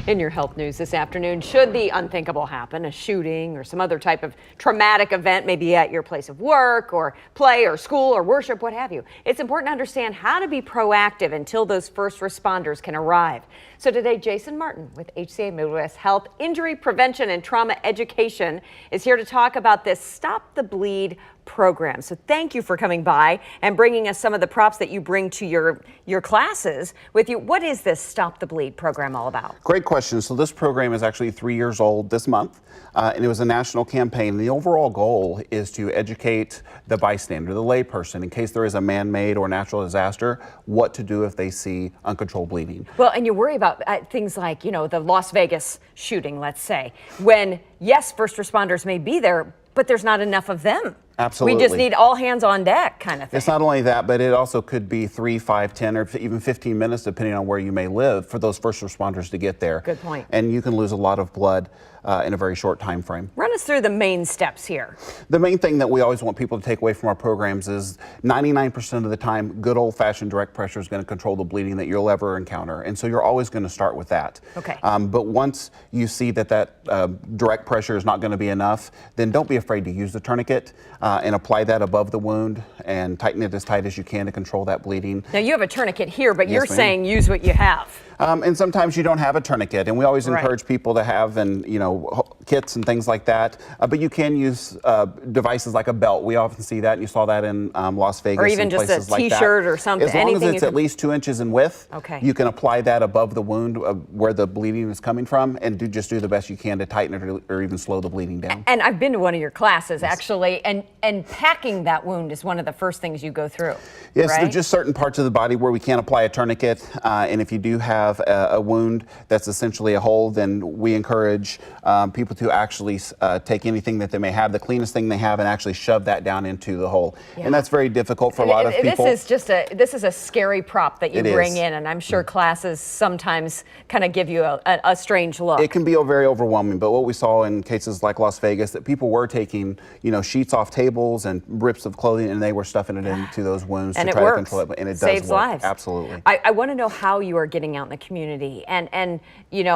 In your health news this afternoon, should the unthinkable happen, a shooting or some other type of traumatic event, maybe at your place of work or play or school or worship, what have you, it's important to understand how to be proactive until those first responders can arrive. So today, Jason Martin with HCA Midwest Health Injury Prevention and Trauma Education is here to talk about this Stop the Bleed program. So thank you for coming by and bringing us some of the props that you bring to your classes with you. What is this Stop the Bleed program all about? Great question. So this program is actually 3 years old this month, and it was a national campaign. The overall goal is to educate the bystander, the layperson, in case there is a man-made or natural disaster, what to do if they see uncontrolled bleeding. Well, and you worry about things like, you know, the Las Vegas shooting, let's say, when, yes, first responders may be there, but there's not enough of them. Absolutely. We just need all hands on deck kind of thing. It's not only that, but it also could be 3, 5, 10, or even 15 minutes, depending on where you may live, for those first responders to get there. Good point. And you can lose a lot of blood in a very short time frame. Run us through the main steps here. The main thing that we always want people to take away from our programs is 99% of the time, good old-fashioned direct pressure is going to control the bleeding that you'll ever encounter. And so you're always going to start with that. Okay. But once you see that direct pressure is not going to be enough, then don't be afraid to use the tourniquet and apply that above the wound and tighten it as tight as you can to control that bleeding. Now you have a tourniquet here, but Yes, you're ma'am. saying use what you have. And sometimes you don't have a tourniquet, and we always Right. encourage people to have kits and things like that. But you can use devices like a belt. We often see that, and you saw that in Las Vegas. Or even and just a places like that. T-shirt or something. As long anything as it's at least 2 inches in width, Okay. you can apply that above the wound where the bleeding is coming from, and just do the best you can to tighten it or even slow the bleeding down. And I've been to one of your classes actually, and packing that wound is one of the first things you go through. Yes, right? there's just certain parts of the body where we can't apply a tourniquet, and if you do have a wound that's essentially a hole, then we encourage people to actually take anything that they may have, the cleanest thing they have, and actually shove that down into the hole. Yeah. And that's very difficult for a lot of people. This is a scary prop that you It bring is. in, and I'm sure classes sometimes kind of give you a strange look. It can be very overwhelming, but what we saw in cases like Las Vegas, that people were taking, sheets off tables and rips of clothing, and they were stuffing it into those wounds and to it try works. to control it. And it Saves does work. lives. Absolutely. I want to know how you are getting out in the community and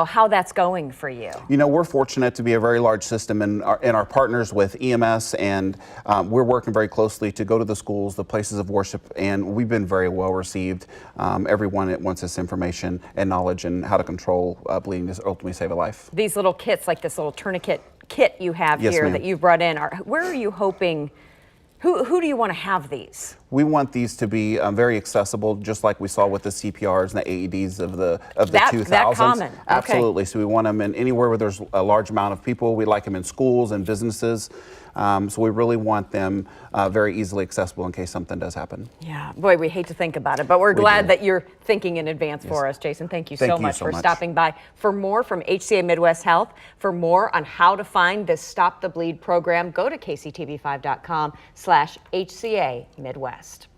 how that's going for you. We're fortunate to be a very large system, and our partners with EMS, and we're working very closely to go to the schools, the places of worship, and we've been very well received. Everyone that wants this information and knowledge and how to control bleeding to ultimately save a life. These little kits, like this little tourniquet kit you have Yes, here ma'am. that you've brought in, where are you hoping? Who do you want to have these? We want these to be very accessible, just like we saw with the CPRs and the AEDs of the 2000s. That common. Okay. Absolutely. So we want them in anywhere where there's a large amount of people. We like them in schools and businesses. So we really want them very easily accessible in case something does happen. Yeah, boy, we hate to think about it, but we're glad that you're thinking in advance for us, Jason. Thank you so much for stopping by. For more from HCA Midwest Health, for more on how to find this Stop the Bleed program, go to kctv5.com/HCA Midwest.